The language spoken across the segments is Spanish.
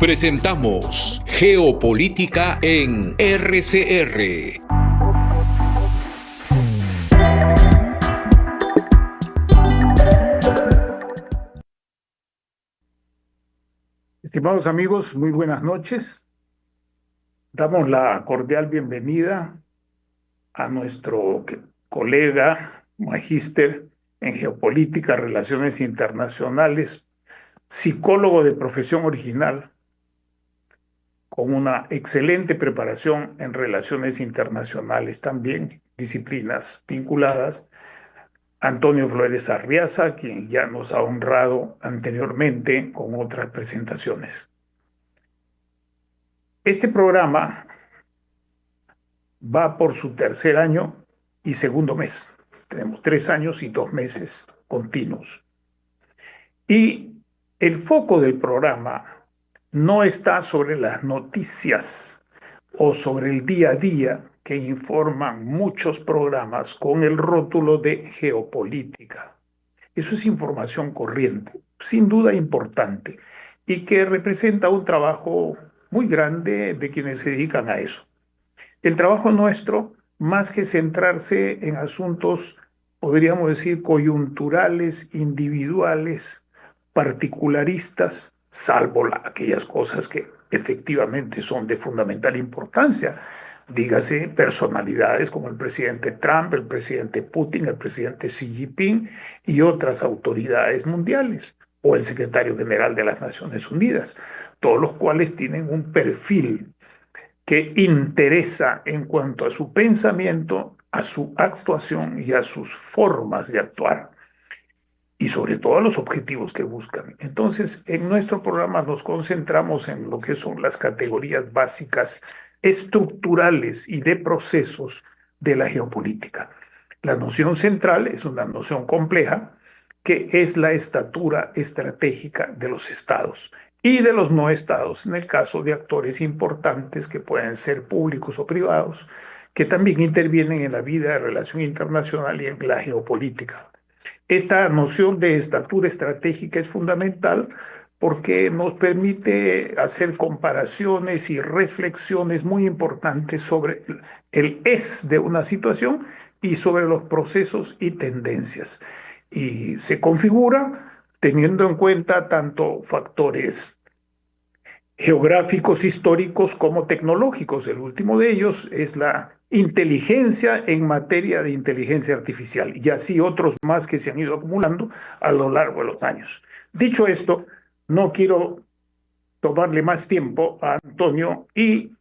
Presentamos Geopolítica en RCR. Estimados amigos, muy buenas noches. Damos la cordial bienvenida a nuestro colega, magíster en Geopolítica, Relaciones Internacionales, psicólogo de profesión original, con una excelente preparación en Relaciones Internacionales también, disciplinas vinculadas, Antonio Flores Arriaza, quien ya nos ha honrado anteriormente con otras presentaciones. Este programa va por su tercer año y segundo mes. Tenemos 3 años y 2 meses continuos. Y el foco del programa no está sobre las noticias o sobre el día a día que informan muchos programas con el rótulo de geopolítica. Eso es información corriente, sin duda importante, y que representa un trabajo muy grande de quienes se dedican a eso. El trabajo nuestro, más que centrarse en asuntos, podríamos decir, coyunturales, individuales, particularistas, salvo aquellas cosas que efectivamente son de fundamental importancia, dígase personalidades como el presidente Trump, el presidente Putin, el presidente Xi Jinping y otras autoridades mundiales, o el secretario general de las Naciones Unidas, todos los cuales tienen un perfil que interesa en cuanto a su pensamiento, a su actuación y a sus formas de actuar, y sobre todo a los objetivos que buscan. Entonces, en nuestro programa nos concentramos en lo que son las categorías básicas, estructurales y de procesos de la geopolítica. La noción central es una noción compleja, que es la estatura estratégica de los estados y de los no estados, en el caso de actores importantes que pueden ser públicos o privados, que también intervienen en la vida de relación internacional y en la geopolítica. Esta noción de estatura estratégica es fundamental porque nos permite hacer comparaciones y reflexiones muy importantes sobre el de una situación y sobre los procesos y tendencias. Y se configura teniendo en cuenta tanto factores geográficos, históricos como tecnológicos. El último de ellos es la inteligencia en materia de inteligencia artificial y así otros más que se han ido acumulando a lo largo de los años. Dicho esto, no quiero tomarle más tiempo a Antonio y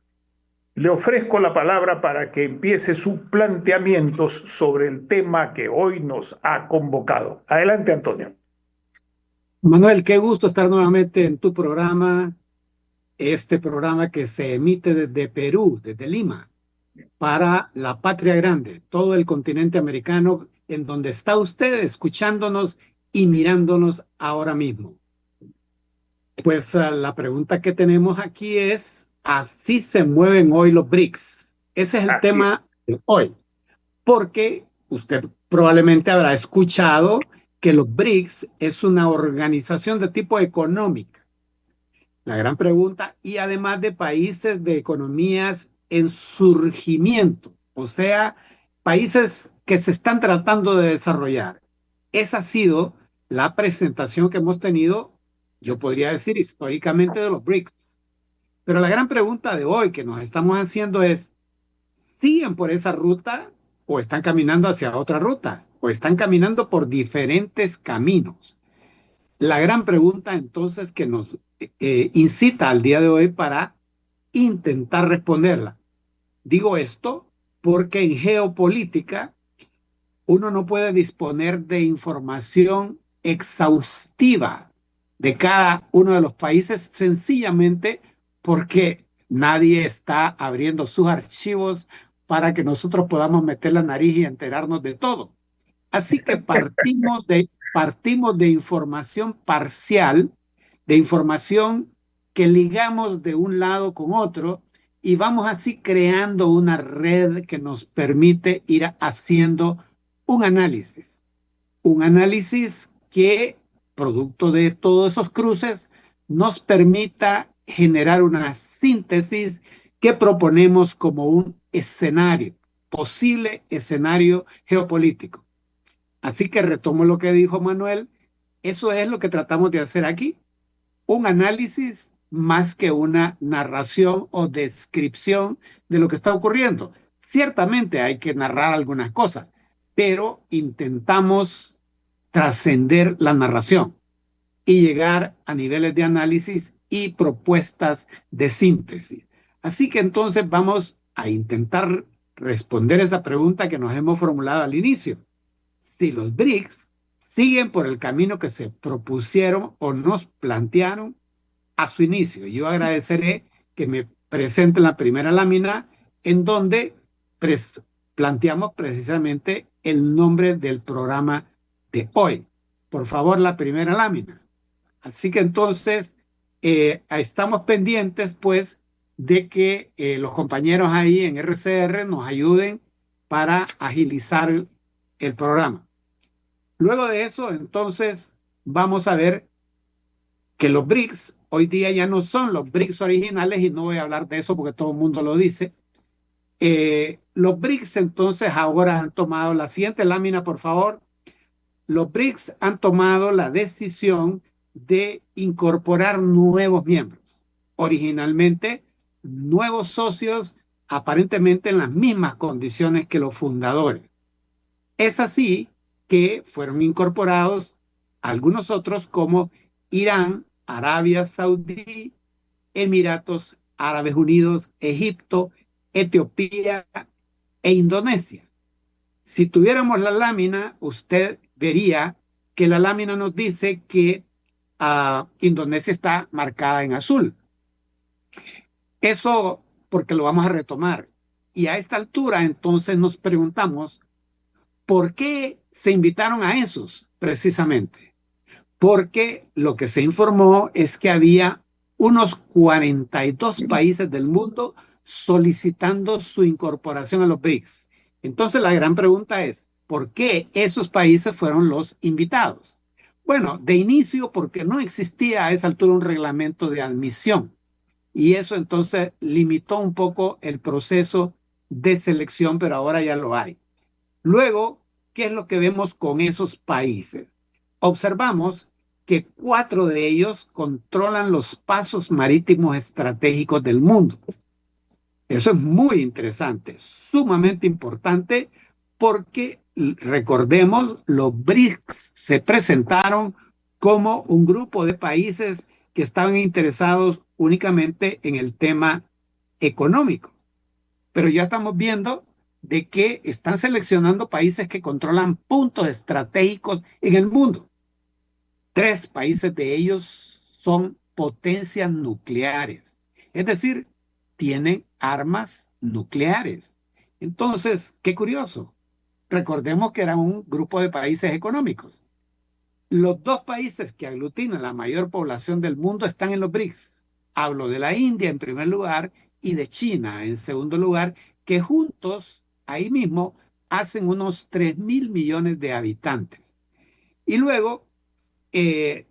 le ofrezco la palabra para que empiece sus planteamientos sobre el tema que hoy nos ha convocado. Adelante, Antonio. Manuel, qué gusto estar nuevamente en tu programa, este programa que se emite desde Perú, desde Lima, para la patria grande, todo el continente americano, en donde está usted escuchándonos y mirándonos ahora mismo. Pues la pregunta que tenemos aquí es, ¿así se mueven hoy los BRICS? Ese es el tema de hoy, porque usted probablemente habrá escuchado que los BRICS es una organización de tipo económica. La gran pregunta, y además de países de economías en surgimiento, o sea, países que se están tratando de desarrollar. Esa ha sido la presentación que hemos tenido, yo podría decir históricamente, de los BRICS. Pero la gran pregunta de hoy que nos estamos haciendo es, ¿siguen por esa ruta o están caminando hacia otra ruta? ¿O están caminando por diferentes caminos? La gran pregunta entonces que nos incita al día de hoy para intentar responderla. Digo esto porque en geopolítica uno no puede disponer de información exhaustiva de cada uno de los países sencillamente porque nadie está abriendo sus archivos para que nosotros podamos meter la nariz y enterarnos de todo. Así que partimos de información parcial, de información que ligamos de un lado con otro y vamos así creando una red que nos permite ir haciendo un análisis que, producto de todos esos cruces, nos permita generar una síntesis que proponemos como un escenario, posible escenario geopolítico. Así que retomo lo que dijo Manuel, eso es lo que tratamos de hacer aquí, un análisis más que una narración o descripción de lo que está ocurriendo. Ciertamente hay que narrar algunas cosas, pero intentamos trascender la narración y llegar a niveles de análisis y propuestas de síntesis. Así que entonces vamos a intentar responder esa pregunta que nos hemos formulado al inicio. Si los BRICS siguen por el camino que se propusieron o nos plantearon a su inicio. Yo agradeceré que me presenten la primera lámina en donde planteamos precisamente el nombre del programa de hoy. Por favor, la primera lámina. Así que entonces estamos pendientes pues de que los compañeros ahí en RCR nos ayuden para agilizar el programa. Luego de eso, entonces, vamos a ver que los BRICS hoy día ya no son los BRICS originales y no voy a hablar de eso porque todo el mundo lo dice. Los BRICS entonces ahora han tomado, la siguiente lámina por favor, los BRICS han tomado la decisión de incorporar nuevos miembros, originalmente nuevos socios aparentemente en las mismas condiciones que los fundadores. Es así que fueron incorporados algunos otros como Irán, Arabia Saudí, Emiratos Árabes Unidos, Egipto, Etiopía e Indonesia. Si tuviéramos la lámina, usted vería que la lámina nos dice que Indonesia está marcada en azul. Eso porque lo vamos a retomar. Y a esta altura entonces nos preguntamos, ¿por qué se invitaron a esos precisamente? Porque lo que se informó es que había unos 42 países del mundo solicitando su incorporación a los BRICS. Entonces la gran pregunta es, ¿por qué esos países fueron los invitados? Bueno, de inicio porque no existía a esa altura un reglamento de admisión y eso entonces limitó un poco el proceso de selección, pero ahora ya lo hay. Luego, ¿qué es lo que vemos con esos países? Observamos que 4 de ellos controlan los pasos marítimos estratégicos del mundo. Eso es muy interesante, sumamente importante, porque recordemos, los BRICS se presentaron como un grupo de países que estaban interesados únicamente en el tema económico. Pero ya estamos viendo de que están seleccionando países que controlan puntos estratégicos en el mundo. 3 países de ellos son potencias nucleares, es decir, tienen armas nucleares. Entonces, qué curioso. Recordemos que era un grupo de países económicos. Los 2 países que aglutinan la mayor población del mundo están en los BRICS. Hablo de la India en primer lugar y de China en segundo lugar, que juntos, ahí mismo, hacen unos 3.000 millones de habitantes. Y luego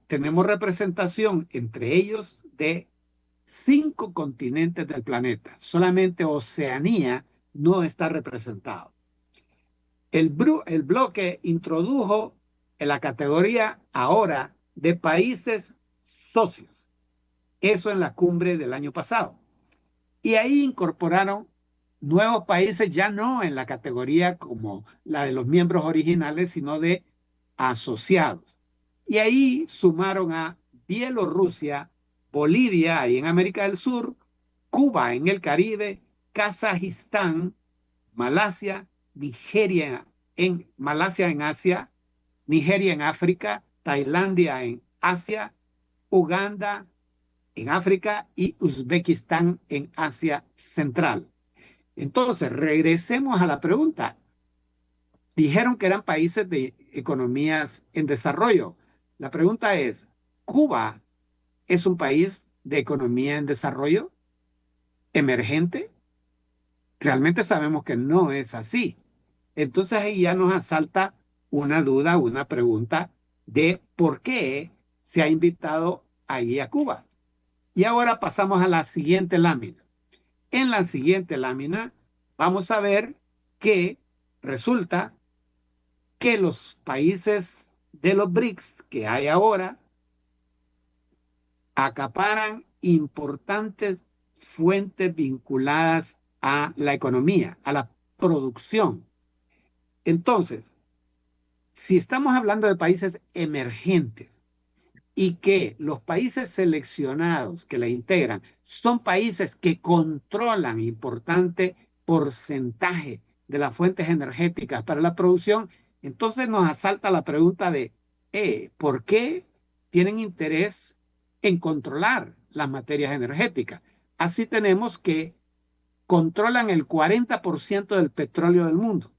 tenemos representación entre ellos de 5 continentes del planeta. Solamente Oceanía no está representado. El bloque introdujo en la categoría ahora de países socios. Eso en la cumbre del año pasado. Y ahí incorporaron nuevos países, ya no en la categoría como la de los miembros originales, sino de asociados. Y ahí sumaron a Bielorrusia, Bolivia, ahí en América del Sur, Cuba en el Caribe, Kazajistán, Malasia, Malasia en Asia, Nigeria en África, Tailandia en Asia, Uganda en África y Uzbekistán en Asia Central. Entonces, regresemos a la pregunta. Dijeron que eran países de economías en desarrollo. La pregunta es, ¿Cuba es un país de economía en desarrollo emergente? Realmente sabemos que no es así. Entonces ahí ya nos asalta una duda, una pregunta de por qué se ha invitado ahí a Cuba. Y ahora pasamos a la siguiente lámina. En la siguiente lámina vamos a ver que resulta que los países de los BRICS que hay ahora acaparan importantes fuentes vinculadas a la economía, a la producción. Entonces, si estamos hablando de países emergentes y que los países seleccionados que la integran son países que controlan importante porcentaje de las fuentes energéticas para la producción, entonces nos asalta la pregunta de ¿por qué tienen interés en controlar las materias energéticas? Así tenemos que controlan el 40% del petróleo del mundo,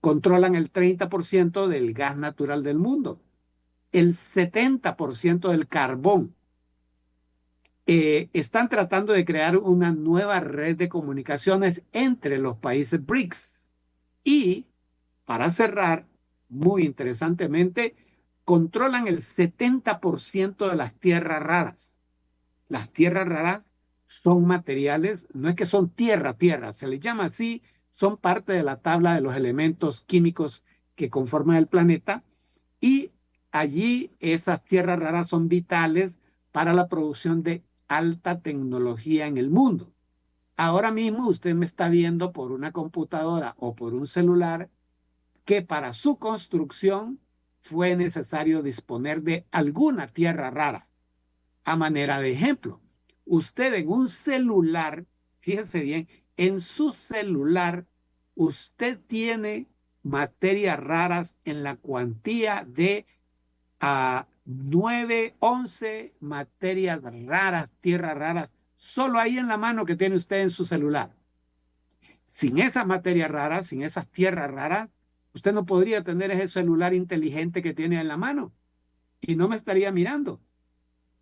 controlan el 30% del gas natural del mundo, el 70% del carbón. Están tratando de crear una nueva red de comunicaciones entre los países BRICS. Y, para cerrar, muy interesantemente, controlan el 70% de las tierras raras. Las tierras raras son materiales, no es que son tierra, se les llama así, son parte de la tabla de los elementos químicos que conforman el planeta, y allí esas tierras raras son vitales para la producción de alta tecnología en el mundo. Ahora mismo usted me está viendo por una computadora o por un celular que para su construcción fue necesario disponer de alguna tierra rara. A manera de ejemplo, usted en un celular, fíjese bien, en su celular usted tiene materias raras en la cuantía de 9, 11 materias raras, tierras raras, solo ahí en la mano que tiene usted en su celular. Sin esas materias raras, sin esas tierras raras, usted no podría tener ese celular inteligente que tiene en la mano y no me estaría mirando,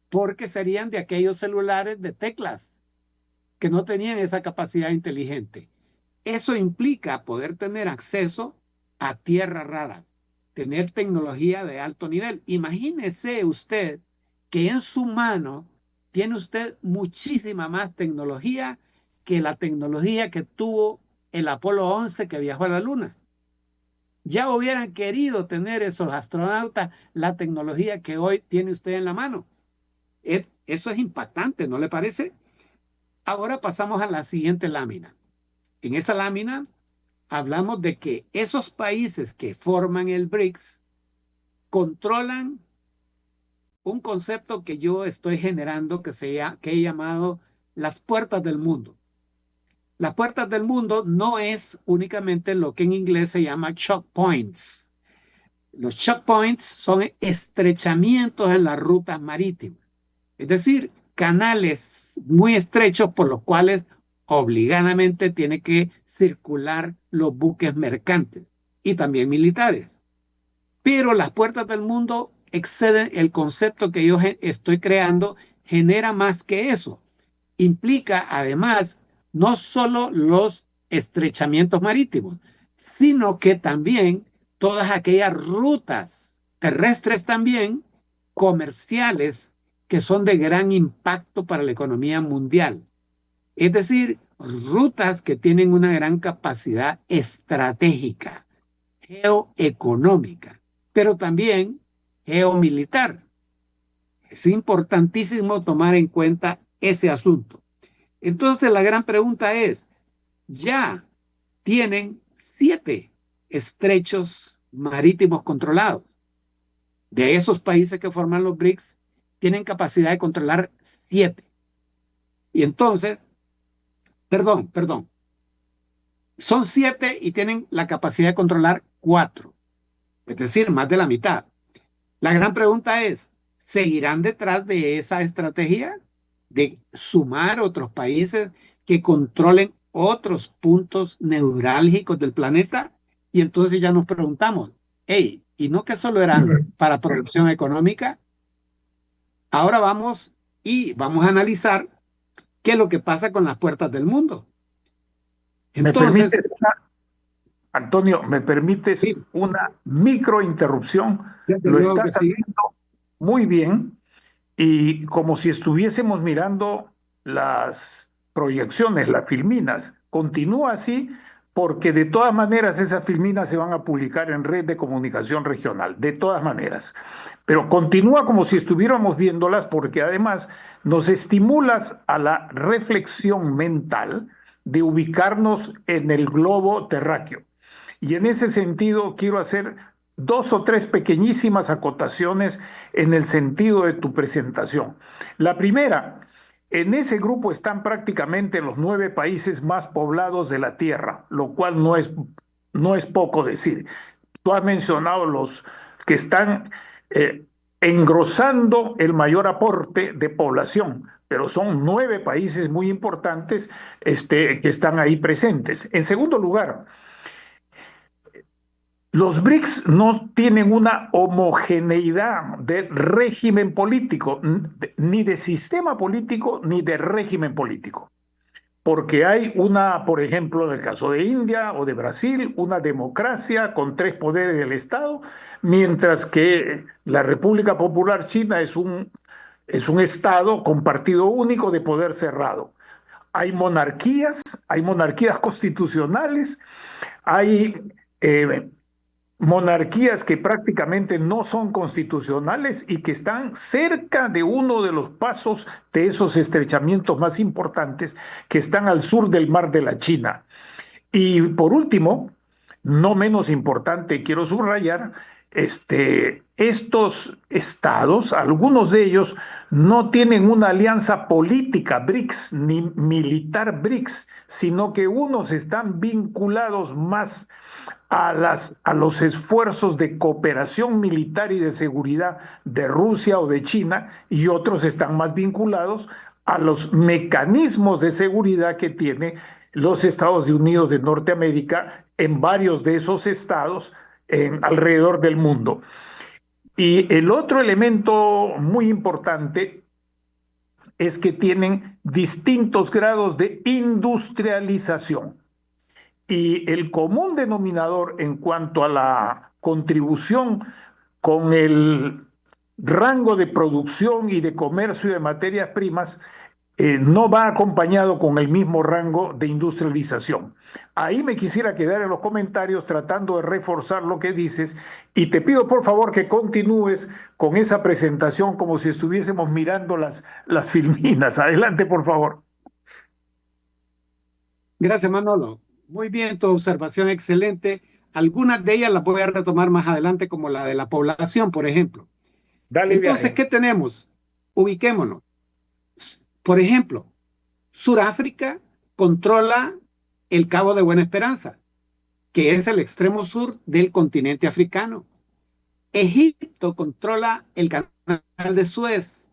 porque serían de aquellos celulares de teclas que no tenían esa capacidad inteligente. Eso implica poder tener acceso a tierras raras, tener tecnología de alto nivel. Imagínese usted que en su mano tiene usted muchísima más tecnología que la tecnología que tuvo el Apolo 11 que viajó a la Luna. Ya hubieran querido tener esos astronautas la tecnología que hoy tiene usted en la mano. Eso es impactante, ¿no le parece? Ahora pasamos a la siguiente lámina. En esa lámina hablamos de que esos países que forman el BRICS controlan un concepto que yo estoy generando que he llamado las puertas del mundo. Las puertas del mundo no es únicamente lo que en inglés se llama choke points. Los choke points son estrechamientos en las rutas marítimas, es decir, canales muy estrechos por los cuales obligadamente tiene que circular los buques mercantes y también militares. Pero las puertas del mundo exceden el concepto que yo estoy creando, genera más que eso. Implica además no solo los estrechamientos marítimos, sino que también todas aquellas rutas terrestres también comerciales que son de gran impacto para la economía mundial. Es decir, rutas que tienen una gran capacidad estratégica, geoeconómica, pero también geomilitar. Es importantísimo tomar en cuenta ese asunto. Entonces la gran pregunta es, ya tienen 7 estrechos marítimos controlados. De esos países que forman los BRICS, tienen capacidad de controlar 7. Y entonces, perdón, son 7 y tienen la capacidad de controlar 4, es decir, más de la mitad. La gran pregunta es, ¿seguirán detrás de esa estrategia de sumar otros países que controlen otros puntos neurálgicos del planeta? Y entonces ya nos preguntamos, hey, ¿y no que solo eran para producción económica? Ahora vamos a analizar qué es lo que pasa con las puertas del mundo. Entonces, Antonio, ¿me permites una microinterrupción? Lo estás haciendo muy bien y como si estuviésemos mirando las proyecciones, las filminas. Continúa así porque de todas maneras esas filminas se van a publicar en red de comunicación regional, de todas maneras. Pero continúa como si estuviéramos viéndolas porque además nos estimulas a la reflexión mental de ubicarnos en el globo terráqueo. Y en ese sentido quiero hacer dos o tres pequeñísimas acotaciones en el sentido de tu presentación. La primera, en ese grupo están prácticamente los 9 países más poblados de la Tierra, lo cual no es poco decir. Tú has mencionado los que están engrosando el mayor aporte de población, pero son 9 países muy importantes que están ahí presentes. En segundo lugar, los BRICS no tienen una homogeneidad de régimen político, ni de sistema político, ni de régimen político. Porque hay una, por ejemplo, en el caso de India o de Brasil, una democracia con 3 poderes del Estado, mientras que la República Popular China es un Estado con partido único de poder cerrado. Hay monarquías constitucionales, hay monarquías que prácticamente no son constitucionales y que están cerca de uno de los pasos de esos estrechamientos más importantes que están al sur del Mar de la China. Y por último, no menos importante, quiero subrayar, estos estados, algunos de ellos, no tienen una alianza política BRICS ni militar BRICS, sino que unos están vinculados más a los esfuerzos de cooperación militar y de seguridad de Rusia o de China, y otros están más vinculados a los mecanismos de seguridad que tiene los Estados Unidos de Norteamérica en varios de esos estados alrededor del mundo. Y el otro elemento muy importante es que tienen distintos grados de industrialización. Y el común denominador en cuanto a la contribución con el rango de producción y de comercio de materias primas no va acompañado con el mismo rango de industrialización. Ahí me quisiera quedar en los comentarios tratando de reforzar lo que dices y te pido por favor que continúes con esa presentación como si estuviésemos mirando las filminas. Adelante, por favor. Gracias, Manolo. Muy bien, tu observación excelente. Algunas de ellas las voy a retomar más adelante, como la de la población, por ejemplo. Dale Entonces, viaje. ¿qué tenemos? Ubiquémonos. Por ejemplo, Sudáfrica controla el Cabo de Buena Esperanza, que es el extremo sur del continente africano. Egipto controla el canal de Suez,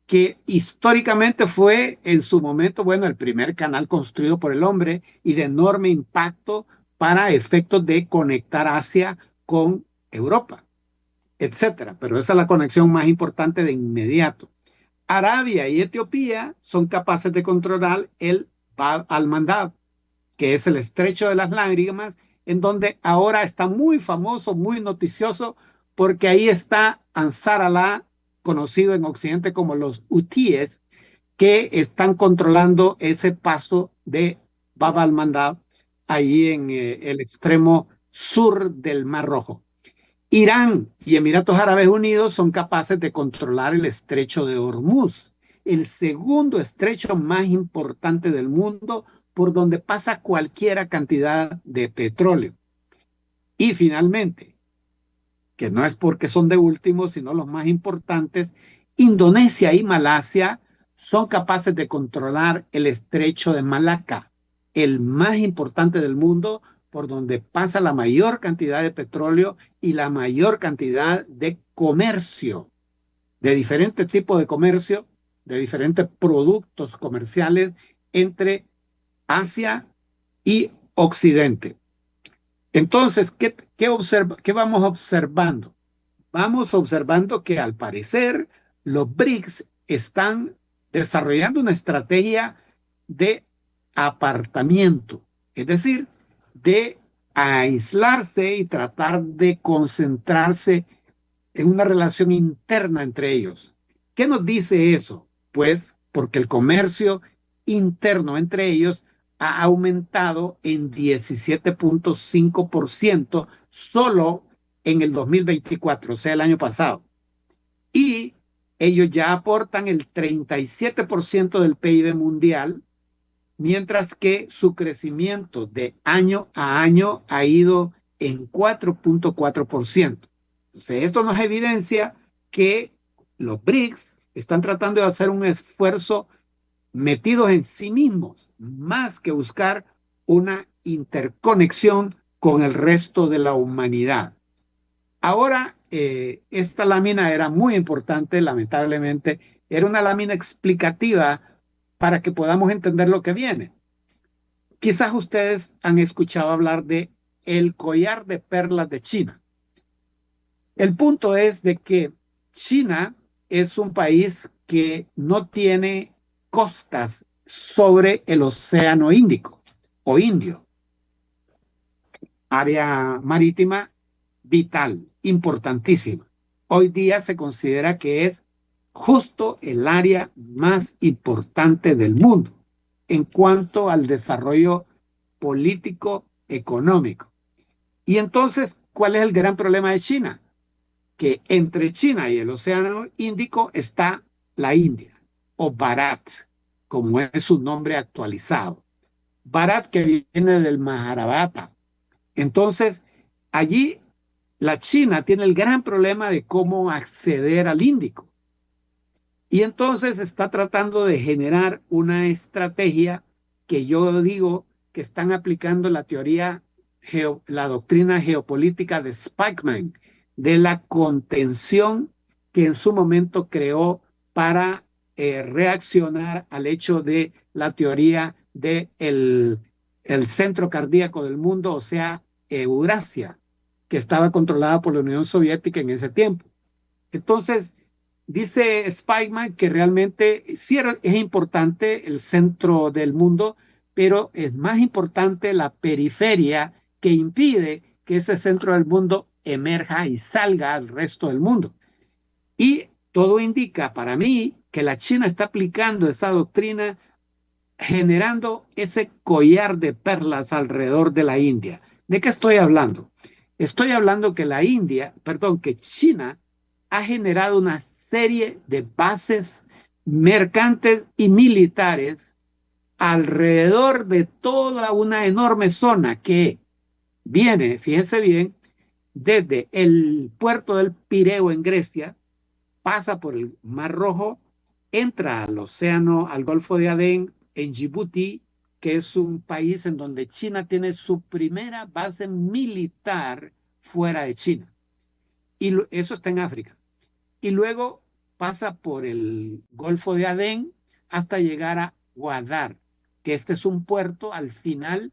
que históricamente fue en su momento, bueno, el primer canal construido por el hombre y de enorme impacto para efectos de conectar Asia con Europa, etcétera. Pero esa es la conexión más importante de inmediato. Arabia y Etiopía son capaces de controlar el Bab al-Mandab, que es el estrecho de las lágrimas, en donde ahora está muy famoso, muy noticioso, porque ahí está Ansar Allah, conocido en Occidente como los hutíes, que están controlando ese paso de Bab al-Mandab, ahí en el extremo sur del Mar Rojo. Irán y Emiratos Árabes Unidos son capaces de controlar el estrecho de Hormuz, el segundo estrecho más importante del mundo, por donde pasa cualquier cantidad de petróleo. Y finalmente, que no es porque son de último, sino los más importantes, Indonesia y Malasia son capaces de controlar el estrecho de Malaca, el más importante del mundo, por donde pasa la mayor cantidad de petróleo y la mayor cantidad de comercio, de diferentes tipos de comercio, de diferentes productos comerciales entre Asia y Occidente. Entonces, ¿qué vamos observando? Vamos observando que al parecer los BRICS están desarrollando una estrategia de apartamiento, es decir, de aislarse y tratar de concentrarse en una relación interna entre ellos, ¿Qué nos dice eso? Pues porque el comercio interno entre ellos ha aumentado en 17.5% solo en el 2024, o sea, el año pasado. Y ellos ya aportan el 37% del PIB mundial, mientras que su crecimiento de año a año ha ido en 4.4%. Entonces, esto nos evidencia que los BRICS están tratando de hacer un esfuerzo metidos en sí mismos, más que buscar una interconexión con el resto de la humanidad. Ahora, esta lámina era muy importante, lamentablemente, era una lámina explicativa para que podamos entender lo que viene. Quizás ustedes han escuchado hablar de el collar de perlas de China. El punto es de que China es un país que no tiene costas sobre el Océano Índico o Indio. Área marítima vital, importantísima. Hoy día se considera que es justo el área más importante del mundo en cuanto al desarrollo político económico. Y entonces, ¿cuál es el gran problema de China? Que entre China y el Océano Índico está la India, o Bharat, como es su nombre actualizado. Bharat, que viene del Mahabharata. Entonces, allí la China tiene el gran problema de cómo acceder al Índico. Y entonces está tratando de generar una estrategia que yo digo que están aplicando la teoría, la doctrina geopolítica de Spykman, de la contención que en su momento creó para reaccionar al hecho de la teoría del el centro cardíaco del mundo, o sea, Eurasia, que estaba controlada por la Unión Soviética en ese tiempo. Entonces, dice Spykman que realmente sí es importante el centro del mundo, pero es más importante la periferia que impide que ese centro del mundo emerja y salga al resto del mundo. Y todo indica para mí que la China está aplicando esa doctrina generando ese collar de perlas alrededor de la India. ¿De qué estoy hablando? Estoy hablando que que China ha generado una serie de bases mercantes y militares alrededor de toda una enorme zona que viene, fíjense bien, desde el puerto del Pireo en Grecia, pasa por el Mar Rojo, entra al océano, al Golfo de Adén, en Djibouti, que es un país en donde China tiene su primera base militar fuera de China. Y eso está en África. Y luego pasa por el Golfo de Adén hasta llegar a Gwadar, que este es un puerto al final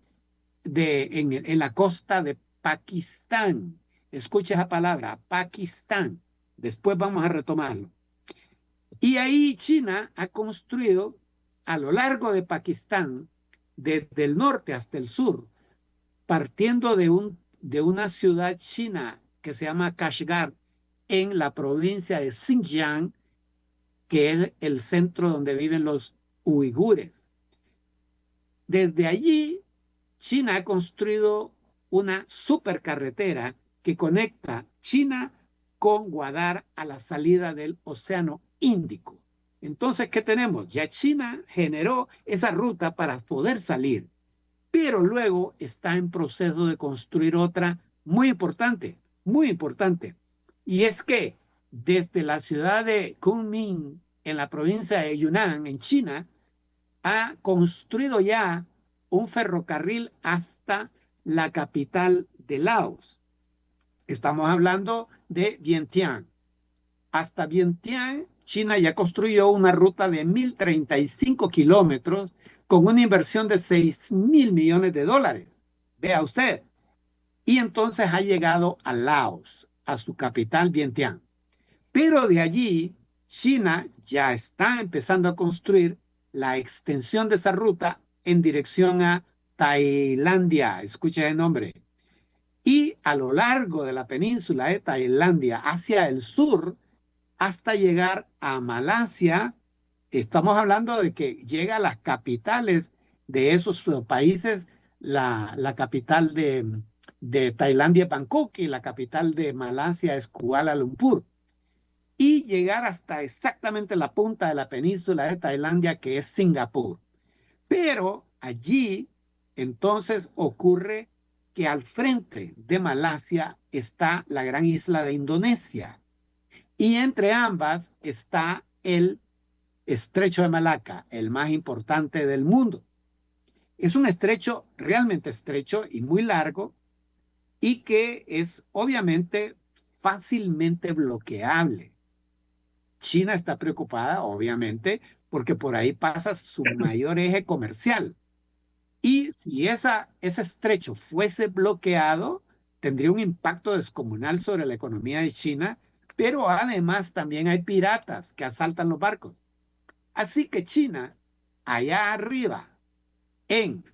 en la costa de Pakistán. Escucha esa palabra, Pakistán. Después vamos a retomarlo. Y ahí China ha construido a lo largo de Pakistán, desde el norte hasta el sur, partiendo de una ciudad china que se llama Kashgar, en la provincia de Xinjiang, que es el centro donde viven los uigures. Desde allí, China ha construido una supercarretera que conecta China con Gwadar a la salida del Océano Índico. Entonces, ¿qué tenemos? Ya China generó esa ruta para poder salir, pero luego está en proceso de construir otra muy importante, y es que desde la ciudad de Kunming, en la provincia de Yunnan, en China, ha construido ya un ferrocarril hasta la capital de Laos. Estamos hablando de Vientiane. Hasta Vientiane, China ya construyó una ruta de 1.035 kilómetros con una inversión de $6.000 millones. Vea usted. Y entonces ha llegado a Laos, a su capital Vientiane. Pero de allí, China ya está empezando a construir la extensión de esa ruta en dirección a Tailandia. Escucha el nombre. Y a lo largo de la península de Tailandia, hacia el sur, hasta llegar a Malasia. Estamos hablando de que llega a las capitales de esos países, la capital de Tailandia es Bangkok y la capital de Malasia es Kuala Lumpur. Y llegar hasta exactamente la punta de la península de Tailandia, que es Singapur. Pero allí entonces ocurre que al frente de Malasia está la gran isla de Indonesia y entre ambas está el Estrecho de Malaca, el más importante del mundo. Es un estrecho realmente estrecho y muy largo y que es obviamente fácilmente bloqueable. China está preocupada, obviamente, porque por ahí pasa su mayor eje comercial. Y si ese estrecho fuese bloqueado, tendría un impacto descomunal sobre la economía de China, pero además también hay piratas que asaltan los barcos. Así que China, allá arriba, en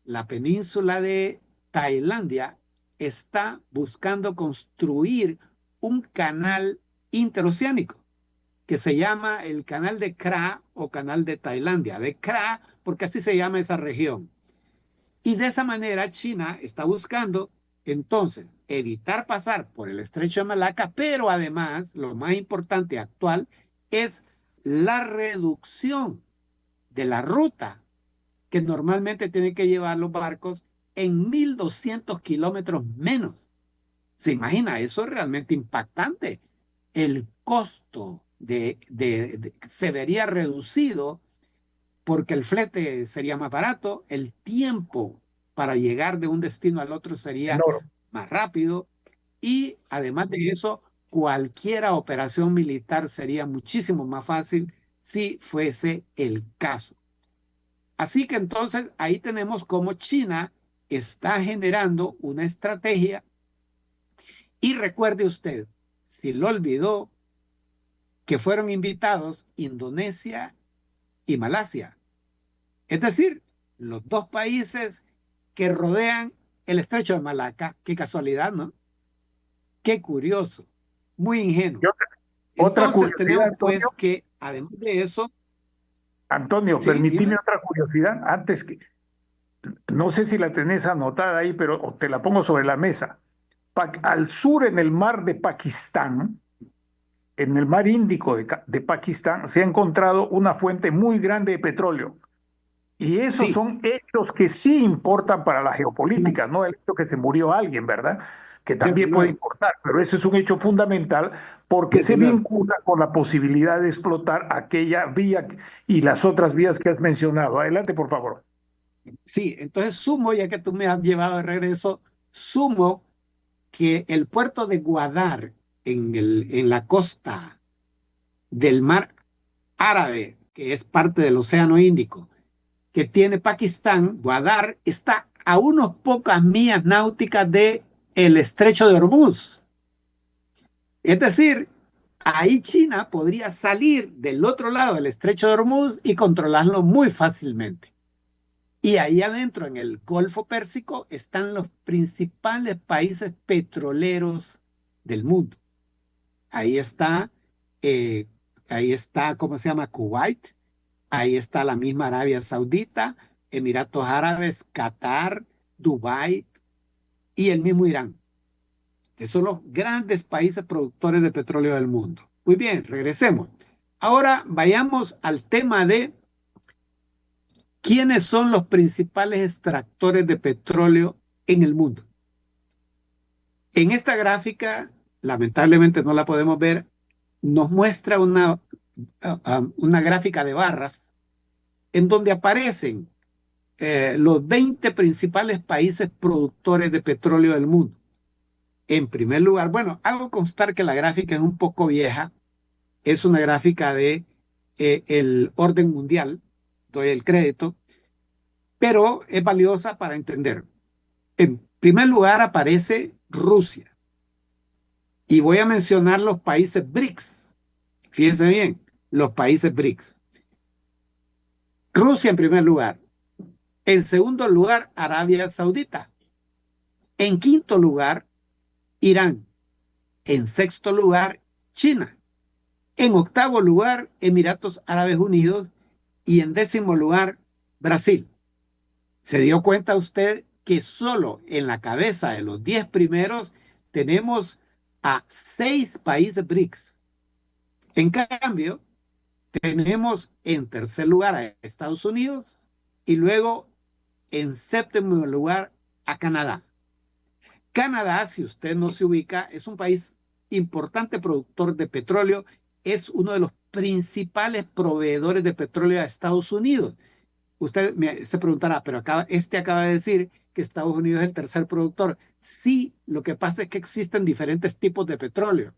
la península de Tailandia, está buscando construir un canal interoceánico que se llama el Canal de Kra o Canal de Tailandia. De Kra, porque así se llama esa región. Y de esa manera China está buscando entonces evitar pasar por el Estrecho de Malaca, pero además, lo más importante actual es la reducción de la ruta que normalmente tienen que llevar los barcos en 1.200 kilómetros menos. ¿Se imagina? Eso es realmente impactante. El costo se vería reducido porque el flete sería más barato, el tiempo para llegar de un destino al otro sería más rápido y además de eso, cualquier operación militar sería muchísimo más fácil si fuese el caso. Así que entonces ahí tenemos cómo China está generando una estrategia y recuerde usted, si lo olvidó, que fueron invitados Indonesia y Malasia. Es decir, los dos países que rodean el Estrecho de Malaca. Qué casualidad, ¿no? Qué curioso, muy ingenuo. Otra Entonces curiosidad, tenemos pues Antonio. que, además de eso... Antonio, Sí, permitime dime. otra curiosidad antes que, no sé si la tenés anotada ahí, pero te la pongo sobre la mesa. Al sur, en el mar de Pakistán, en el mar Índico de Pakistán, se ha encontrado una fuente muy grande de petróleo. Y esos Sí, son hechos que sí importan para la geopolítica, no el hecho que se murió alguien, ¿verdad? Que desde también puede luego, importar, pero ese es un hecho fundamental porque desde se luego. vincula con la posibilidad de explotar aquella vía y las otras vías que has mencionado. Adelante, por favor. Sí, entonces sumo, ya que tú me has llevado de regreso, sumo que el puerto de Guadar en la costa del mar Árabe, que es parte del Océano Índico, que tiene Pakistán, Guadar, está a unas pocas millas náuticas de el Estrecho de Hormuz. Es decir, ahí China podría salir del otro lado del Estrecho de Hormuz y controlarlo muy fácilmente. Y ahí adentro, en el Golfo Pérsico, están los principales países petroleros del mundo. Ahí está, eh, ¿cómo se llama? Kuwait. Ahí está la misma Arabia Saudita, Emiratos Árabes, Qatar, Dubái y el mismo Irán, que son los grandes países productores de petróleo del mundo. Muy bien, regresemos. Ahora vayamos al tema de quiénes son los principales extractores de petróleo en el mundo. En esta gráfica, lamentablemente no la podemos ver, nos muestra una gráfica de barras en donde aparecen los 20 principales países productores de petróleo del mundo. En primer lugar, bueno, hago constar que la gráfica es un poco vieja, es una gráfica de el orden mundial, doy el crédito, pero es valiosa para entender. En primer lugar aparece Rusia, y voy a mencionar los países BRICS. Fíjense bien, los países BRICS. Rusia en primer lugar. En segundo lugar, Arabia Saudita. En quinto lugar, Irán. En sexto lugar, China. En octavo lugar, Emiratos Árabes Unidos. Y en décimo lugar, Brasil. ¿Se dio cuenta usted que solo en la cabeza de los 10 primeros tenemos a 6 países BRICS? En cambio, tenemos en tercer lugar a Estados Unidos y luego en séptimo lugar a Canadá. Canadá, si usted no se ubica, es un país importante productor de petróleo, es uno de los principales proveedores de petróleo a Estados Unidos. Usted se preguntará, pero acaba de decir que Estados Unidos es el tercer productor. Sí, lo que pasa es que existen diferentes tipos de petróleo.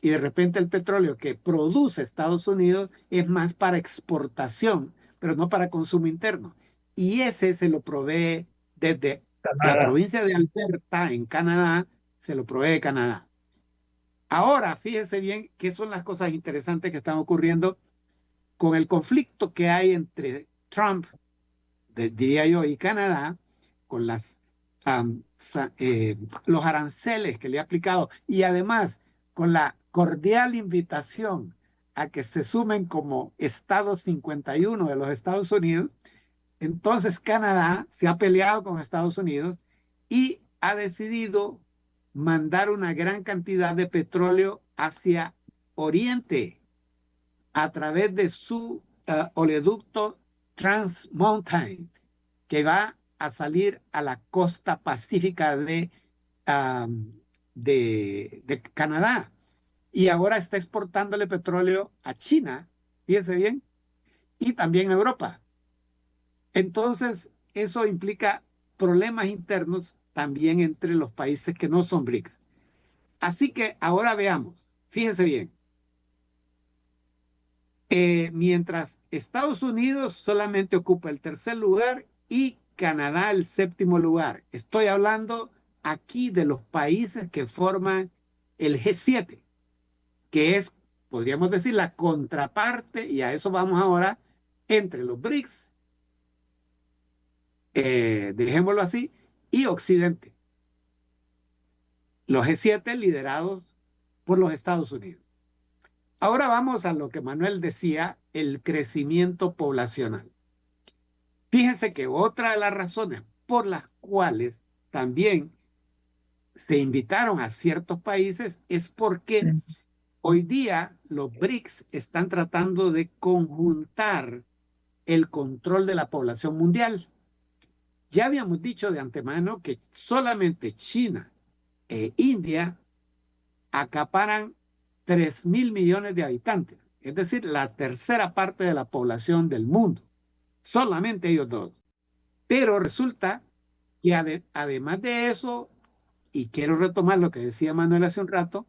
Y de repente el petróleo que produce Estados Unidos es más para exportación, pero no para consumo interno. Y ese se lo provee desde la Canadá. provincia de Alberta, en Canadá, se lo provee Canadá. Ahora, fíjense bien qué son las cosas interesantes que están ocurriendo con el conflicto que hay entre Trump, diría yo, y Canadá, con los aranceles que le ha aplicado y además con la cordial invitación a que se sumen como Estado 51 de los Estados Unidos. Entonces Canadá se ha peleado con Estados Unidos y ha decidido mandar una gran cantidad de petróleo hacia Oriente a través de su oleoducto Trans Mountain, que va a salir a la costa pacífica de Canadá. Y ahora está exportándole petróleo a China, fíjense bien, y también a Europa. Entonces, eso implica problemas internos también entre los países que no son BRICS. Así que ahora veamos, fíjense bien, mientras Estados Unidos solamente ocupa el tercer lugar y Canadá el séptimo lugar. Estoy hablando aquí de los países que forman el G7, que es, podríamos decir, la contraparte, y a eso vamos ahora, entre los BRICS, dejémoslo así, y Occidente. Los G7 liderados por los Estados Unidos. Ahora vamos a lo que Manuel decía, el crecimiento poblacional. Fíjense que otra de las razones por las cuales también se invitaron a ciertos países es porque hoy día los BRICS están tratando de conjuntar el control de la población mundial. Ya habíamos dicho de antemano que solamente China e India acaparan 3.000 millones de habitantes, es decir, la tercera parte de la población del mundo. Solamente ellos dos. Pero resulta que además de eso, y quiero retomar lo que decía Manuel hace un rato,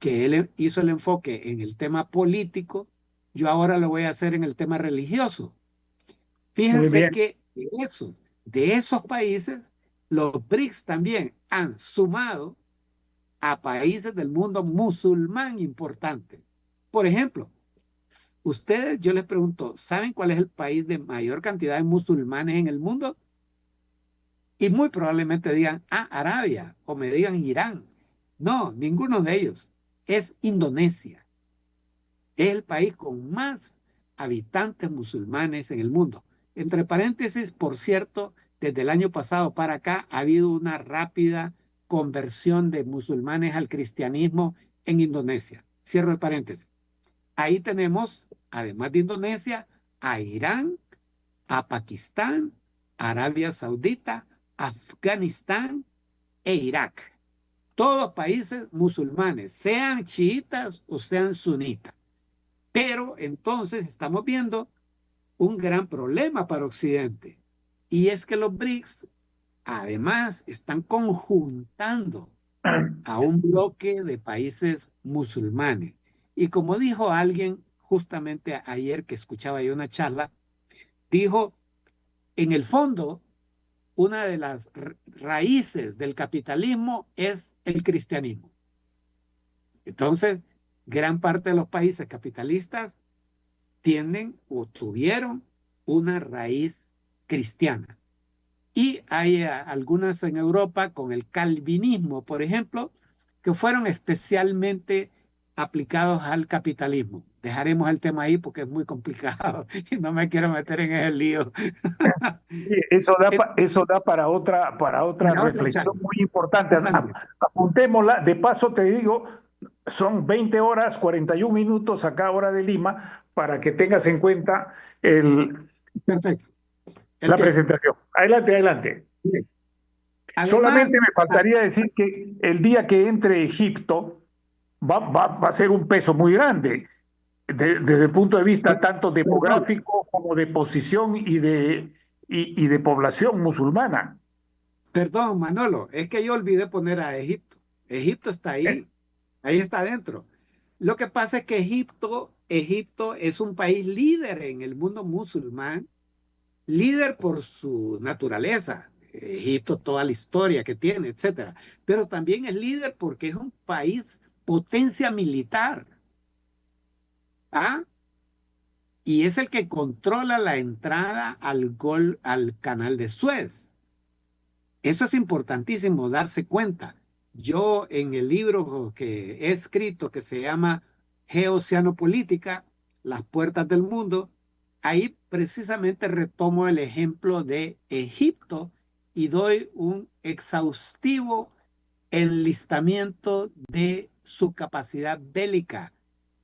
que él hizo el enfoque en el tema político, yo ahora lo voy a hacer en el tema religioso. Fíjense que de esos países, los BRICS también han sumado a países del mundo musulmán importantes. Por ejemplo, ustedes, yo les pregunto, ¿saben cuál es el país de mayor cantidad de musulmanes en el mundo? Y muy probablemente digan, Arabia, o me digan Irán. No, ninguno de ellos. Es Indonesia. Es el país con más habitantes musulmanes en el mundo. Entre paréntesis, por cierto, desde el año pasado para acá ha habido una rápida conversión de musulmanes al cristianismo en Indonesia. Cierro el paréntesis. Ahí tenemos, además de Indonesia, a Irán, a Pakistán, Arabia Saudita, Afganistán e Irak. Todos países musulmanes, sean chiitas o sean sunitas. Pero entonces estamos viendo un gran problema para Occidente. Y es que los BRICS además están conjuntando a un bloque de países musulmanes. Y como dijo alguien justamente ayer que escuchaba yo una charla, dijo, en el fondo, una de las raíces del capitalismo es el cristianismo. Entonces, gran parte de los países capitalistas tienen o tuvieron una raíz cristiana. Y hay algunas en Europa con el calvinismo, por ejemplo, que fueron especialmente aplicados al capitalismo. Dejaremos el tema ahí porque es muy complicado y no me quiero meter en ese lío. Eso da para otra Para otra reflexión charla. muy importante. Totalmente. Apuntémosla. De paso te digo, son 20 horas, 41 minutos acá, hora de Lima, para que tengas en cuenta Perfecto. El la tiempo. presentación. Adelante, adelante. Bien. Además, Solamente me faltaría decir que el día que entre Egipto va a ser un peso muy grande desde el punto de vista tanto perdón, demográfico como de posición y de población musulmana. perdón, Manolo, es que yo olvidé poner a Egipto. Egipto está Eh, ahí está adentro. Lo que pasa es que Egipto es un país líder en el mundo musulmán, líder por su naturaleza. Egipto, toda la historia que tiene, etcétera. Pero también es líder porque es un país potencia militar. ¿Ah? Y es el que controla la entrada al canal de Suez. Eso es importantísimo darse cuenta. Yo en el libro que he escrito que se llama Geoceanopolítica, las puertas del mundo, ahí precisamente retomo el ejemplo de Egipto y doy un exhaustivo enlistamiento de su capacidad bélica.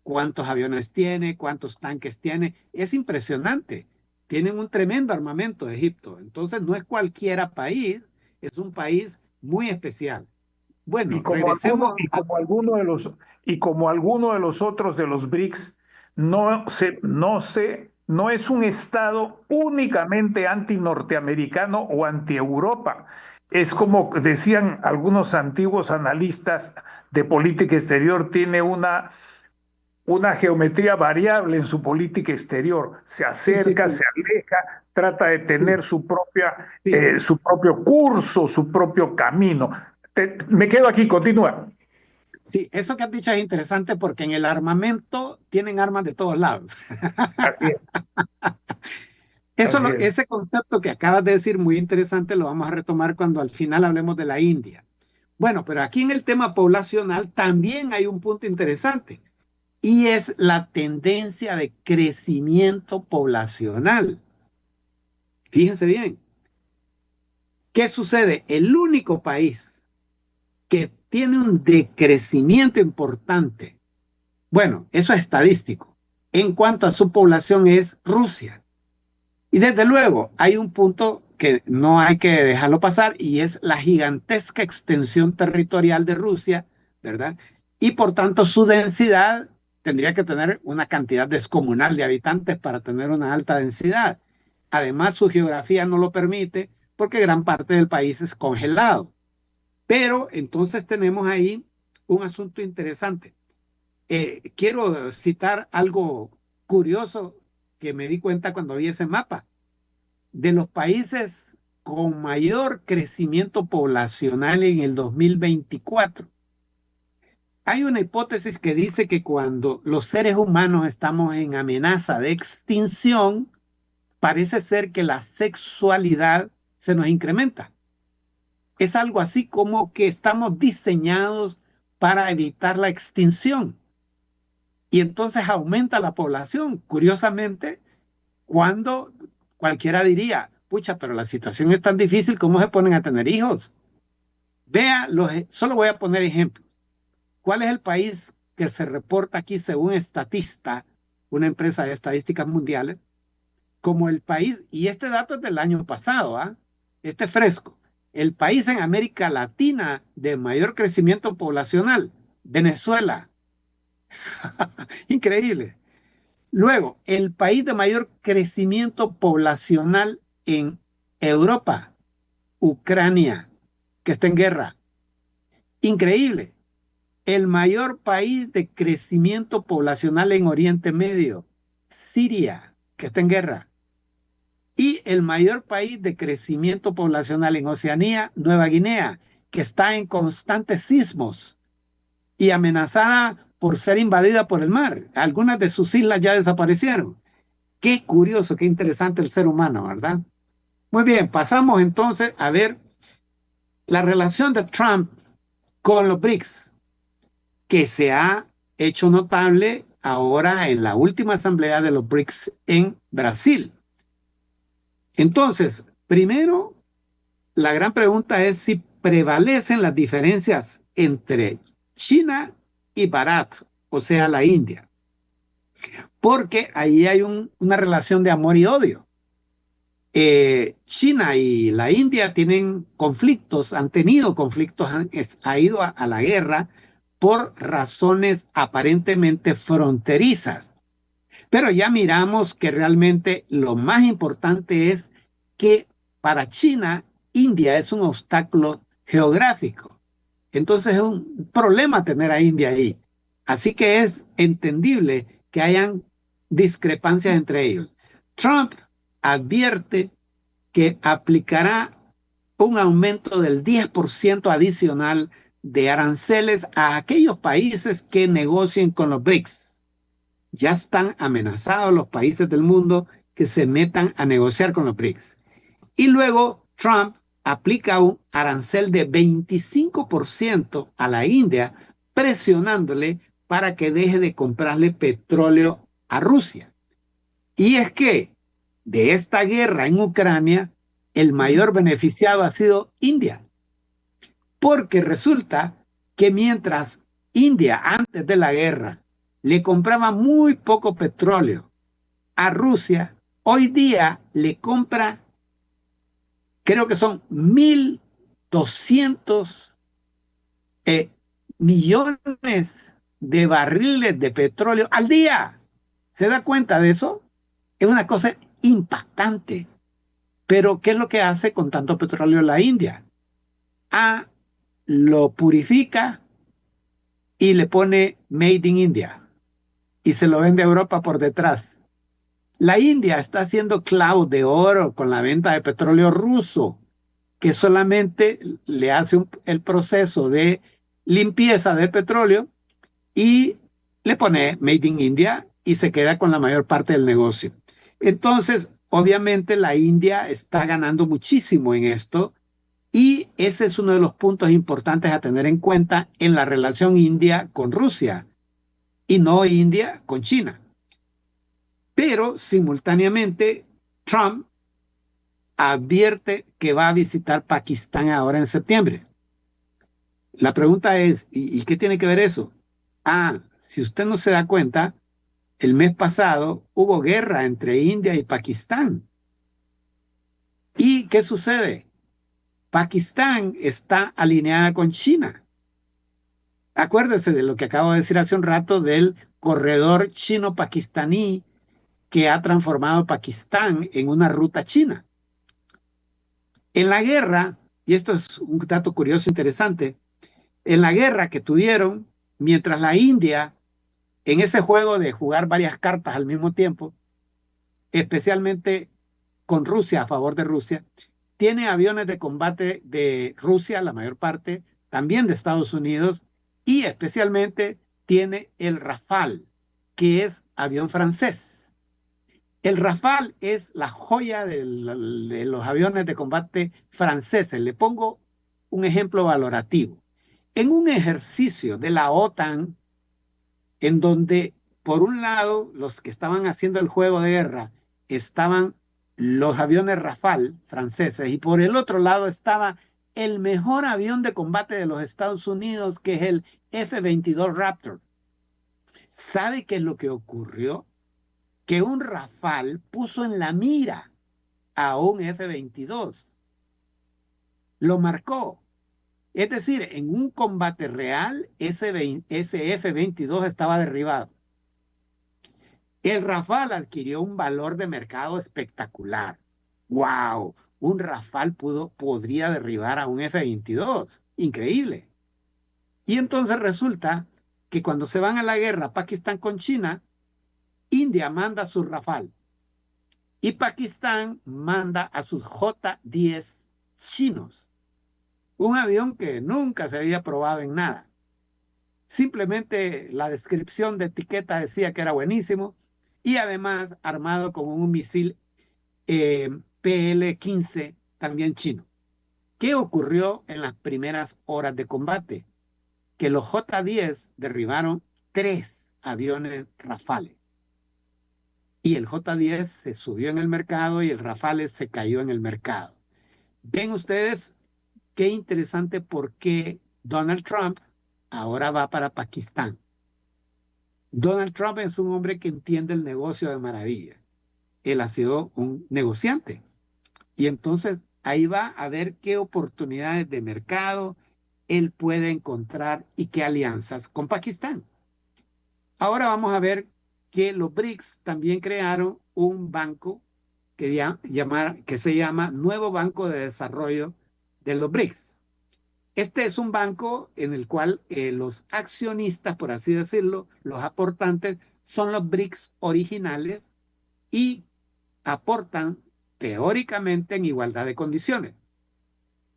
Cuántos aviones tiene, cuántos tanques tiene. Es impresionante. Tienen un tremendo armamento de Egipto. Entonces no es cualquiera país, es un país muy especial. Y Bueno, como alguno, regresemos a... y como alguno de los otros de los BRICS, no es un estado únicamente anti-norteamericano o anti-Europa. Es como decían algunos antiguos analistas de política exterior, tiene una geometría variable en su política exterior. Se Sí, sí, acerca, sí, se aleja, trata de sí, tener sí. su propio curso, su propio camino. Me quedo aquí, continúa. Sí, eso que has dicho es interesante porque en el armamento tienen armas de todos lados. Así es, así es. Ese concepto que acabas de decir, muy interesante, lo vamos a retomar cuando al final hablemos de la India. Bueno, pero aquí en el tema poblacional también hay un punto interesante y es la tendencia de crecimiento poblacional. Fíjense bien, ¿qué sucede? El único país que tiene un decrecimiento importante, bueno, eso es estadístico, en cuanto a su población es Rusia. Y desde luego hay un punto que no hay que dejarlo pasar y es la gigantesca extensión territorial de Rusia, ¿verdad? Y por tanto su densidad tendría que tener una cantidad descomunal de habitantes para tener una alta densidad. Además, su geografía no lo permite porque gran parte del país es congelado. Pero entonces tenemos ahí un asunto interesante. Quiero citar algo curioso que me di cuenta cuando vi ese mapa. De los países con mayor crecimiento poblacional en el 2024, hay una hipótesis que dice que cuando los seres humanos estamos en amenaza de extinción, parece ser que la sexualidad se nos incrementa. Es algo así como que estamos diseñados para evitar la extinción. Y entonces aumenta la población. Curiosamente, cuando cualquiera diría, pucha, pero la situación es tan difícil, ¿cómo se ponen a tener hijos? Vea, solo voy a poner ejemplos. ¿Cuál es el país que se reporta aquí según Statista, una empresa de estadísticas mundiales, como el país, y este dato es del año pasado, ¿ah? Este fresco, el país en América Latina de mayor crecimiento poblacional, Venezuela. Increíble. Luego, el país de mayor crecimiento poblacional en Europa, Ucrania, que está en guerra. Increíble. El mayor país de crecimiento poblacional en Oriente Medio, Siria, que está en guerra. Y el mayor país de crecimiento poblacional en Oceanía, Nueva Guinea, que está en constantes sismos y amenazada por ser invadida por el mar. Algunas de sus islas ya desaparecieron. Qué curioso, qué interesante el ser humano, ¿verdad? Muy bien, pasamos entonces a ver la relación de Trump con los BRICS, que se ha hecho notable ahora en la última asamblea de los BRICS en Brasil. Entonces, primero, la gran pregunta es si prevalecen las diferencias entre China y Bharat, o sea, la India, porque ahí hay una relación de amor y odio. China y la India tienen conflictos, han tenido conflictos, ha ido a la guerra por razones aparentemente fronterizas. Pero ya miramos que realmente lo más importante es que para China, India es un obstáculo geográfico. Entonces es un problema tener a India ahí. Así que es entendible que hayan discrepancias entre ellos. Trump advierte que aplicará un aumento del 10% adicional de aranceles a aquellos países que negocien con los BRICS. Ya están amenazados los países del mundo que se metan a negociar con los BRICS. Y luego Trump aplica un arancel de 25% a la India, presionándole para que deje de comprarle petróleo a Rusia. Y es que de esta guerra en Ucrania, el mayor beneficiado ha sido India, porque resulta que mientras India antes de la guerra le compraba muy poco petróleo a Rusia, hoy día le compra, creo que son 1.200 millones de barriles de petróleo al día. ¿Se da cuenta de eso? Es una cosa impactante. Pero, ¿qué es lo que hace con tanto petróleo la India? Lo purifica y le pone Made in India y se lo vende a Europa por detrás. La India está haciendo clavo de oro con la venta de petróleo ruso, que solamente le hace el proceso de limpieza del petróleo y le pone Made in India y se queda con la mayor parte del negocio. Entonces, obviamente la India está ganando muchísimo en esto y ese es uno de los puntos importantes a tener en cuenta en la relación India con Rusia y no India con China. Pero simultáneamente Trump advierte que va a visitar Pakistán ahora en septiembre. La pregunta es, ¿y qué tiene que ver eso? Si usted no se da cuenta, el mes pasado hubo guerra entre India y Pakistán. ¿Y qué sucede? Pakistán está alineada con China. Acuérdese de lo que acabo de decir hace un rato del corredor chino-pakistaní que ha transformado Pakistán en una ruta china. En la guerra, y esto es un dato curioso interesante, en la guerra que tuvieron, mientras la India, en ese juego de jugar varias cartas al mismo tiempo, especialmente con Rusia, a favor de Rusia, tiene aviones de combate de Rusia, la mayor parte, también de Estados Unidos, y especialmente tiene el Rafale, que es avión francés. El Rafale es la joya de los aviones de combate franceses. Le pongo un ejemplo valorativo. En un ejercicio de la OTAN, en donde, por un lado, los que estaban haciendo el juego de guerra estaban los aviones Rafale franceses y por el otro lado estaba el mejor avión de combate de los Estados Unidos, que es el F-22 Raptor. ¿Sabe qué es lo que ocurrió? Que un Rafale puso en la mira a un F-22. Lo marcó. Es decir, en un combate real, ese F-22 estaba derribado. El Rafale adquirió un valor de mercado espectacular. ¡Wow! Un Rafale podría derribar a un F-22. Increíble. Y entonces resulta que cuando se van a la guerra Pakistán con China, India manda a sus Rafale y Pakistán manda a sus J-10 chinos. Un avión que nunca se había probado en nada. Simplemente la descripción de etiqueta decía que era buenísimo y además armado con un misil PL-15 también chino. ¿Qué ocurrió en las primeras horas de combate? Que los J-10 derribaron 3 aviones Rafale. Y el J-10 se subió en el mercado y el Rafale se cayó en el mercado. Ven ustedes qué interesante por qué Donald Trump ahora va para Pakistán. Donald Trump es un hombre que entiende el negocio de maravilla. Él ha sido un negociante. Y entonces ahí va a ver qué oportunidades de mercado él puede encontrar y qué alianzas con Pakistán. Ahora vamos a ver que los BRICS también crearon un banco que se llama Nuevo Banco de Desarrollo de los BRICS. Este es un banco en el cual los accionistas, por así decirlo, los aportantes, son los BRICS originales y aportan teóricamente en igualdad de condiciones.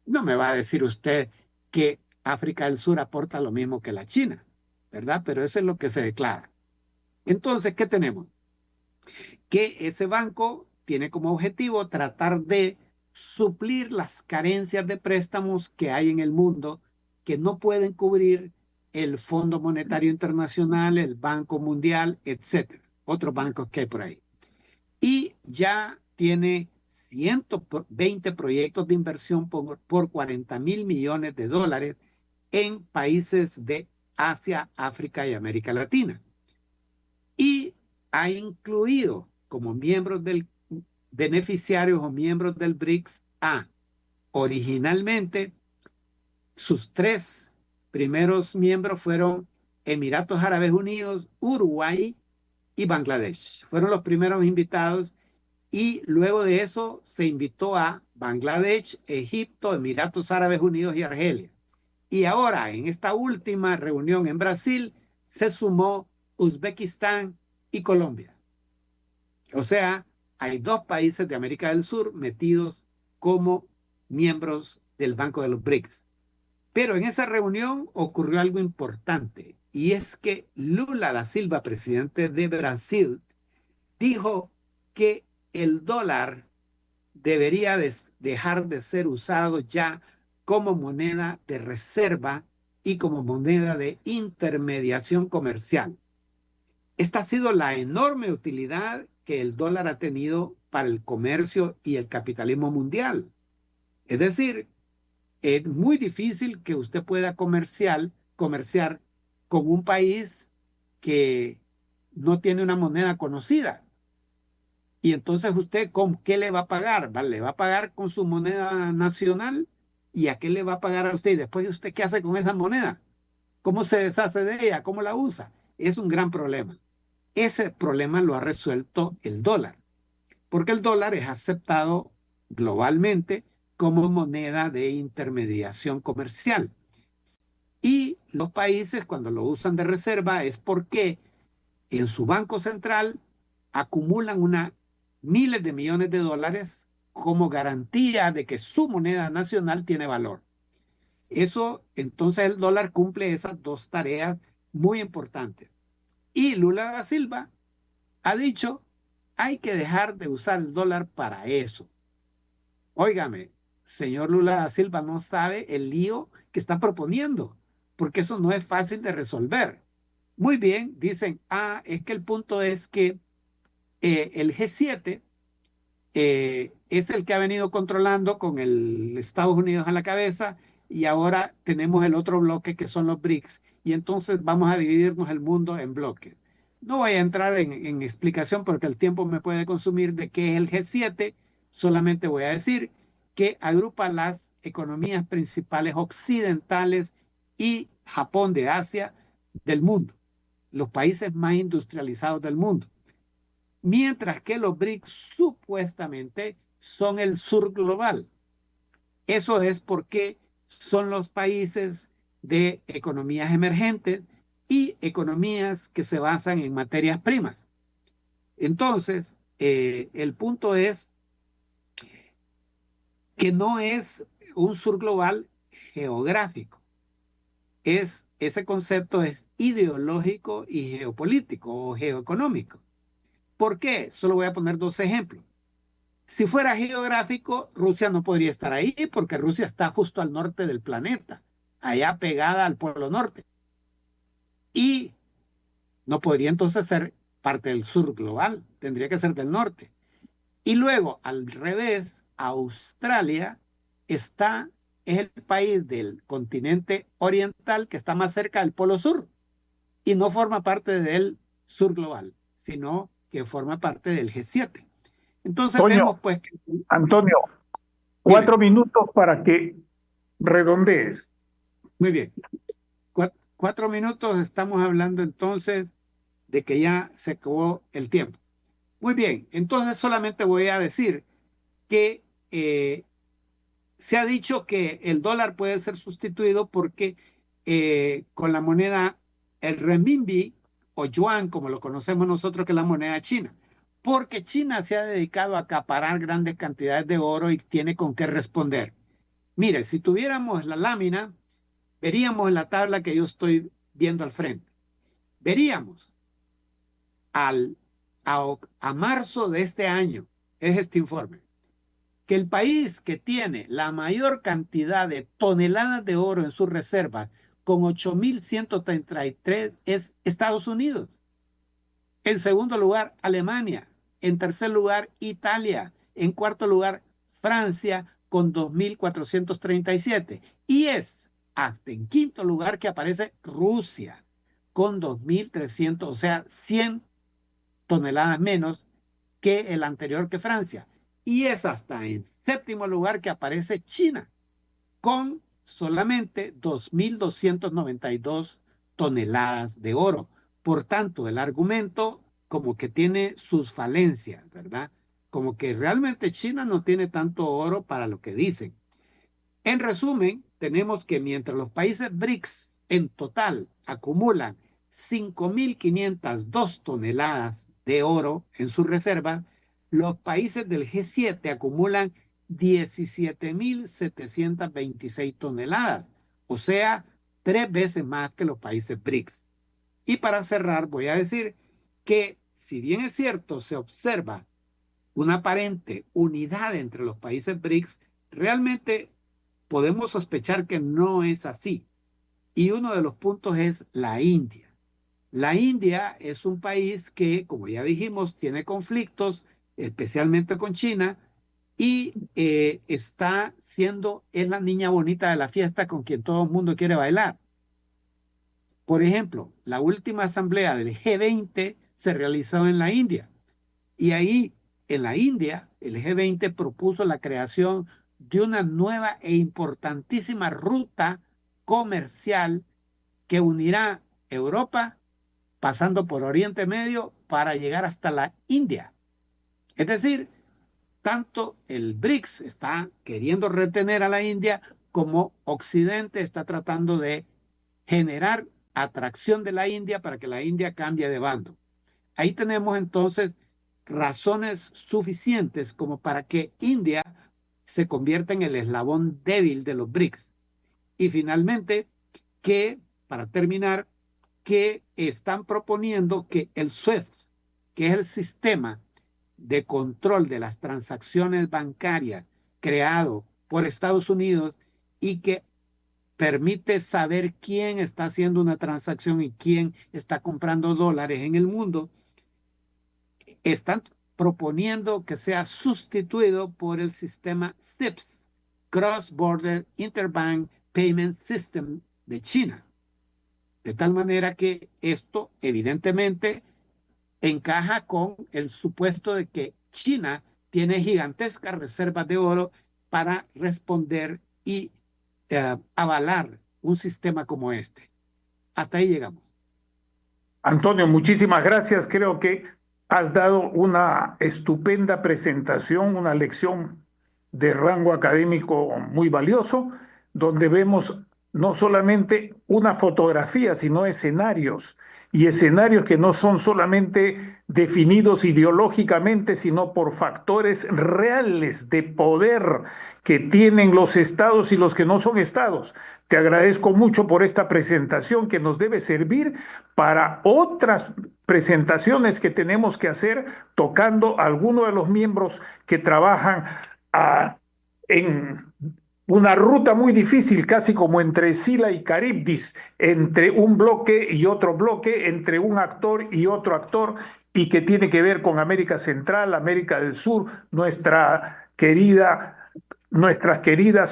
No me va a decir usted que África del Sur aporta lo mismo que la China, ¿verdad? Pero eso es lo que se declara. Entonces, ¿qué tenemos? Que ese banco tiene como objetivo tratar de suplir las carencias de préstamos que hay en el mundo que no pueden cubrir el Fondo Monetario Internacional, el Banco Mundial, etcétera, otros bancos que hay por ahí. Y ya tiene 120 proyectos de inversión por 40.000 millones de dólares en países de Asia, África y América Latina. Y ha incluido como miembros del beneficiarios o miembros del BRICS a originalmente sus 3 primeros miembros fueron Emiratos Árabes Unidos, Uruguay y Bangladesh. Fueron los primeros invitados y luego de eso se invitó a Bangladesh, Egipto, Emiratos Árabes Unidos y Argelia. Y ahora en esta última reunión en Brasil se sumó Uzbekistán y Colombia. O sea, hay 2 países de América del Sur metidos como miembros del Banco de los BRICS. Pero en esa reunión ocurrió algo importante y es que Lula da Silva, presidente de Brasil, dijo que el dólar debería dejar de ser usado ya como moneda de reserva y como moneda de intermediación comercial. Esta ha sido la enorme utilidad que el dólar ha tenido para el comercio y el capitalismo mundial. Es decir, es muy difícil que usted pueda comerciar con un país que no tiene una moneda conocida. Y entonces usted, ¿con qué le va a pagar? ¿Le va a pagar con su moneda nacional? ¿Y a qué le va a pagar a usted? Y después, ¿usted qué hace con esa moneda? ¿Cómo se deshace de ella? ¿Cómo la usa? Es un gran problema. Ese problema lo ha resuelto el dólar, porque el dólar es aceptado globalmente como moneda de intermediación comercial. Y los países cuando lo usan de reserva es porque en su banco central acumulan miles de millones de dólares como garantía de que su moneda nacional tiene valor. Eso, entonces el dólar cumple esas 2 tareas muy importantes. Y Lula da Silva ha dicho, hay que dejar de usar el dólar para eso. Óigame, señor Lula da Silva no sabe el lío que está proponiendo, porque eso no es fácil de resolver. Muy bien, dicen, es que el punto es que el G7 es el que ha venido controlando con el Estados Unidos a la cabeza y ahora tenemos el otro bloque que son los BRICS y entonces vamos a dividirnos el mundo en bloques. No voy a entrar en explicación porque el tiempo me puede consumir de qué es el G7, solamente voy a decir que agrupa las economías principales occidentales y Japón de Asia del mundo, los países más industrializados del mundo. Mientras que los BRICS supuestamente son el sur global. Eso es porque son los países de economías emergentes y economías que se basan en materias primas. Entonces, el punto es que no es un sur global geográfico. Ese concepto es ideológico y geopolítico o geoeconómico. ¿Por qué? Solo voy a poner 2 ejemplos. Si fuera geográfico, Rusia no podría estar ahí porque Rusia está justo al norte del planeta, allá pegada al Polo Norte. Y No podría entonces ser parte del sur global, tendría que ser del norte. Y luego, al revés, Australia está, es el país del continente oriental que está más cerca del polo sur y no forma parte del sur global, sino que forma parte del G7. Entonces Antonio, vemos pues que... Antonio, Dime, 4 minutos para que redondees. muy bien. 4 minutos estamos hablando entonces de que ya se acabó el tiempo. Muy bien, entonces solamente voy a decir que se ha dicho que el dólar puede ser sustituido porque con la moneda, el renminbi o yuan, como lo conocemos nosotros, que es la moneda china, porque China se ha dedicado a acaparar grandes cantidades de oro y tiene con qué responder. Mire, si tuviéramos la lámina, veríamos en la tabla que yo estoy viendo al frente. Veríamos al, a marzo de este año, es este informe, que el país que tiene la mayor cantidad de toneladas de oro en sus reservas, con 8.133, es Estados Unidos. En segundo lugar, Alemania. En tercer lugar, Italia. En cuarto lugar, Francia, con 2.437. Y es hasta en quinto lugar que aparece Rusia, con 2.300, o sea, 100 toneladas menos que el anterior que Francia. Y es hasta en séptimo lugar que aparece China, con solamente 2.292 toneladas de oro. Por tanto, el argumento como que tiene sus falencias, ¿verdad? Como que realmente China no tiene tanto oro para lo que dicen. En resumen, tenemos que mientras los países BRICS en total acumulan 5.502 toneladas de oro en sus reservas, los países del G7 acumulan 17.726 toneladas, o sea, 3 veces más que los países BRICS. Y para cerrar, voy a decir que si bien es cierto, se observa una aparente unidad entre los países BRICS, realmente podemos sospechar que no es así. Y uno de los puntos es la India. La India es un país que, como ya dijimos, tiene conflictos, especialmente con China, y está siendo, es la niña bonita de la fiesta con quien todo el mundo quiere bailar. Por ejemplo, la última asamblea del G20 se realizó en la India. Y ahí, en la India, el G20 propuso la creación de una nueva e importantísima ruta comercial que unirá Europa pasando por Oriente Medio para llegar hasta la India. Es decir, tanto el BRICS está queriendo retener a la India como Occidente está tratando de generar atracción de la India para que la India cambie de bando. Ahí tenemos entonces razones suficientes como para que India se convierta en el eslabón débil de los BRICS. Y finalmente, que, para terminar, que están proponiendo que el SWIFT, que es el sistema de control de las transacciones bancarias creado por Estados Unidos y que permite saber quién está haciendo una transacción y quién está comprando dólares en el mundo, están proponiendo que sea sustituido por el sistema CIPS, Cross Border Interbank Payment System de China. De tal manera que esto evidentemente encaja con el supuesto de que China tiene gigantescas reservas de oro para responder y avalar un sistema como este. Hasta ahí llegamos. Antonio, muchísimas gracias. Creo que has dado una estupenda presentación, una lección de rango académico muy valioso, donde vemos no solamente una fotografía, sino escenarios, y escenarios que no son solamente definidos ideológicamente, sino por factores reales de poder que tienen los estados y los que no son estados. Te agradezco mucho por esta presentación que nos debe servir para otras presentaciones que tenemos que hacer tocando a alguno de los miembros que trabajan en una ruta muy difícil, casi como entre Sila y Caribdis, entre un bloque y otro bloque, entre un actor y otro actor, y que tiene que ver con América Central, América del Sur, nuestras queridas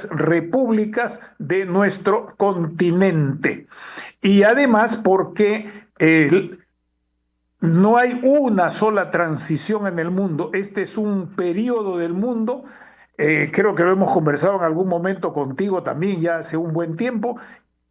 repúblicas de nuestro continente. Y además porque no hay una sola transición en el mundo, este es un periodo del mundo. Creo que lo hemos conversado en algún momento contigo también ya hace un buen tiempo,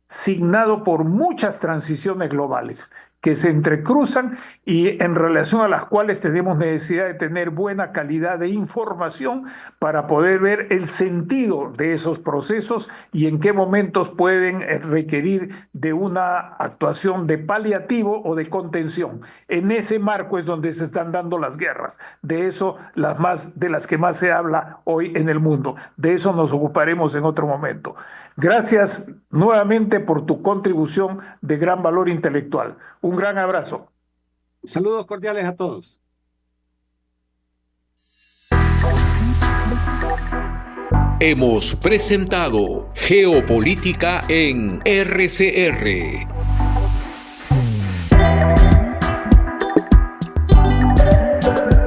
signado por muchas transiciones globales que se entrecruzan y en relación a las cuales tenemos necesidad de tener buena calidad de información para poder ver el sentido de esos procesos y en qué momentos pueden requerir de una actuación de paliativo o de contención. En ese marco es donde se están dando las guerras, de eso de las que más se habla hoy en el mundo. De eso nos ocuparemos en otro momento. Gracias nuevamente por tu contribución de gran valor intelectual. Un gran abrazo. Saludos cordiales a todos. Hemos presentado Geopolítica en RCR